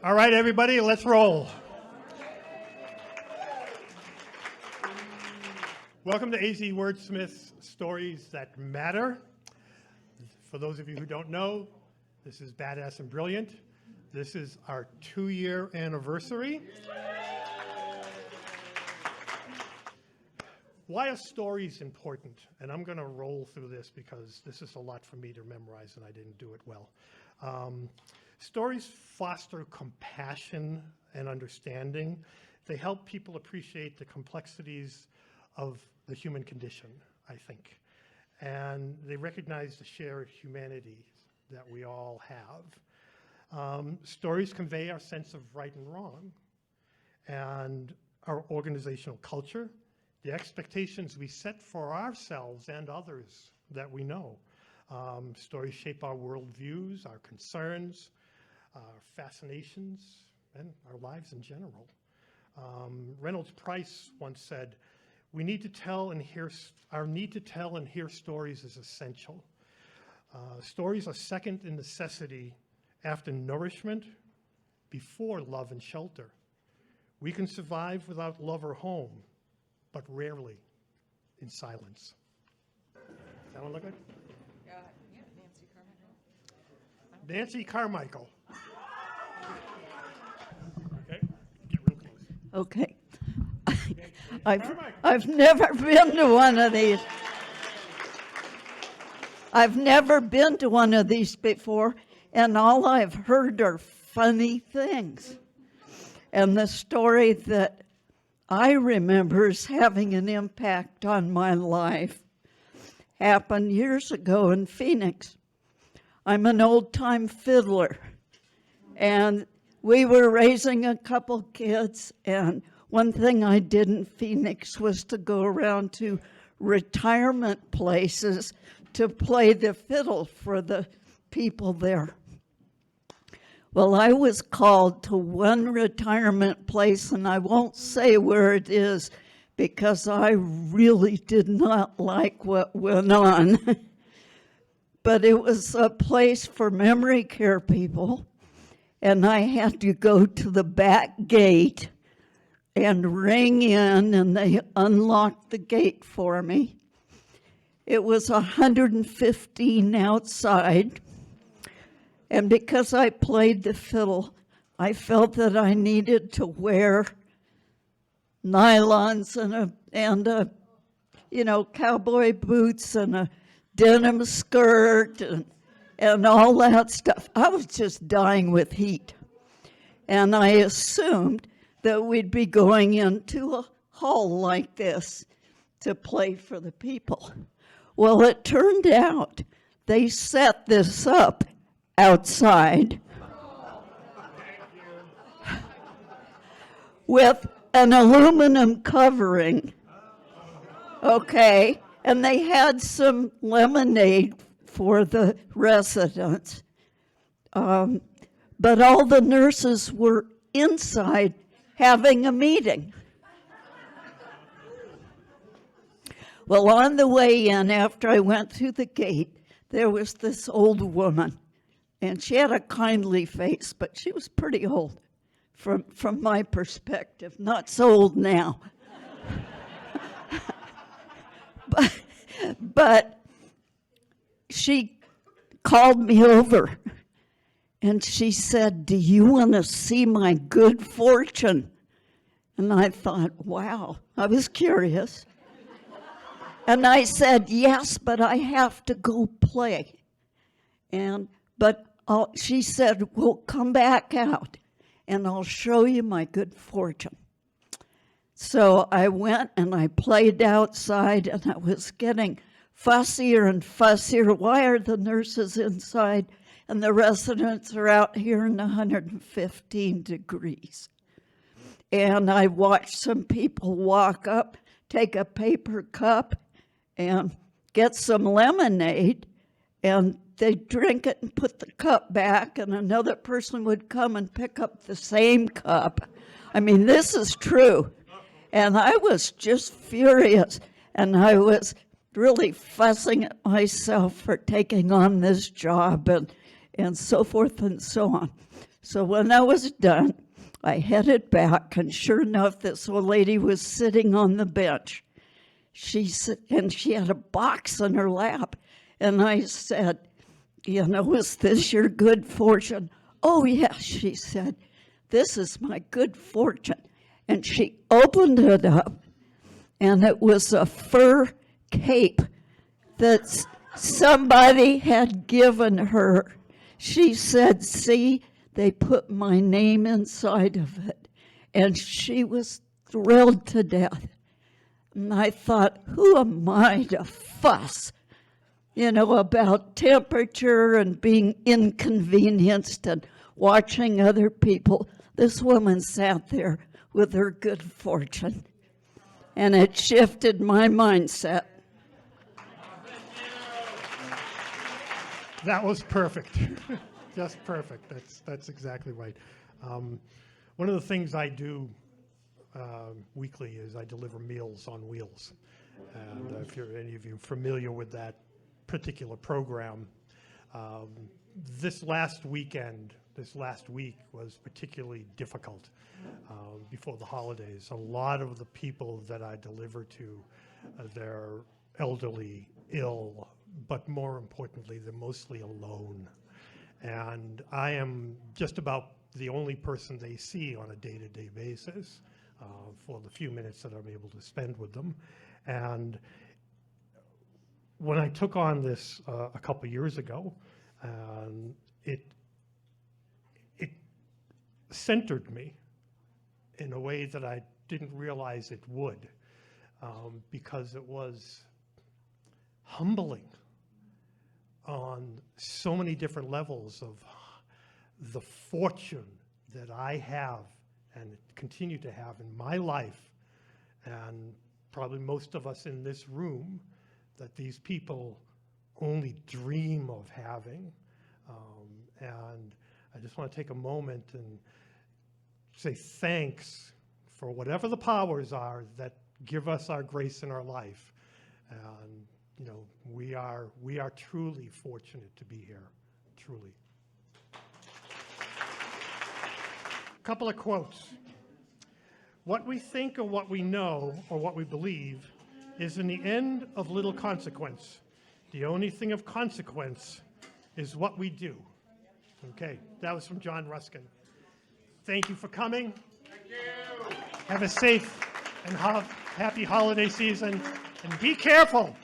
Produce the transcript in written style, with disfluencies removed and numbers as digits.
All right, everybody, let's roll. Welcome to AZ Wordsmith's Stories That Matter. For those of you who don't know, this is Badass and Brilliant. This is our 2-year anniversary. Why are stories important? And I'm going to roll through this because this is a lot for me to memorize and I didn't do it well. Stories foster compassion and understanding. They help people appreciate the complexities of the human condition, I think. And they recognize the shared humanity that we all have. Stories convey our sense of right and wrong and our organizational culture, the expectations we set for ourselves and others that we know. Stories shape our worldviews, our concerns, our fascinations, and our lives in general. Reynolds Price once said, our need to tell and hear stories is essential. Stories are second in necessity after nourishment, before love and shelter. We can survive without love or home, but rarely in silence. Does that one look good? Yeah, Nancy Carmichael. Nancy Carmichael. Okay, get real close. Okay. I've never been to one of these. I've never been to one of these before, and all I've heard are funny things. And the story that I remember as having an impact on my life happened years ago in Phoenix. I'm an old-time fiddler, and we were raising a couple kids, and one thing I did in Phoenix was to go around to retirement places to play the fiddle for the people there. Well, I was called to one retirement place, and I won't say where it is because I really did not like what went on. But it was a place for memory care people, and I had to go to the back gate and ring in, and they unlocked the gate for me. It was 115 outside, and because I played the fiddle, I felt that I needed to wear nylons and cowboy boots and a denim skirt and all that stuff. I was just dying with heat, and I assumed that we'd be going into a hall like this to play for the people. Well, it turned out they set this up outside with an aluminum covering, okay, and they had some lemonade for the residents, but all the nurses were inside having a meeting. Well, on the way in, after I went through the gate, there was this old woman, and she had a kindly face, but she was pretty old from my perspective, not so old now. But she called me over, and she said, "Do you want to see my good fortune?" And I thought, wow, I was curious. And I said, "Yes, but I have to go play." She said, "Well, come back out, and I'll show you my good fortune." So I went and I played outside, and I was getting fussier and fussier. Why are the nurses inside and the residents are out here in 115 degrees? And I watched some people walk up, take a paper cup, and get some lemonade, and they'd drink it and put the cup back, and another person would come and pick up the same cup. I mean, this is true. And I was just furious, and I was really fussing at myself for taking on this job and so forth and so on. So when I was done, I headed back, and sure enough, this old lady was sitting on the bench. And she had a box in her lap. And I said, is this your good fortune? Oh, yes, she said, this is my good fortune. And she opened it up, and it was a fur cape that somebody had given her. She said, see, they put my name inside of it. And she was thrilled to death. And I thought, who am I to fuss, about temperature and being inconvenienced and watching other people? This woman sat there with her good fortune, and it shifted my mindset. That was perfect. Just perfect. That's exactly right. One of the things I do weekly is I deliver Meals on Wheels. And if any of you familiar with that particular program, this last week was particularly difficult before the holidays. A lot of the people that I deliver to, they're elderly, ill, but more importantly, they're mostly alone. And I am just about the only person they see on a day-to-day basis for the few minutes that I'm able to spend with them. And when I took on this a couple years ago, it centered me in a way that I didn't realize it would, because it was humbling on so many different levels of the fortune that I have and continue to have in my life, and probably most of us in this room, that these people only dream of having. And I just want to take a moment and say thanks for whatever the powers are that give us our grace in our life. And we are truly fortunate to be here, truly. A couple of quotes. What we think or what we know or what we believe is in the end of little consequence. The only thing of consequence is what we do. Okay, that was from John Ruskin. Thank you for coming. Thank you. Have a safe and happy holiday season, and be careful.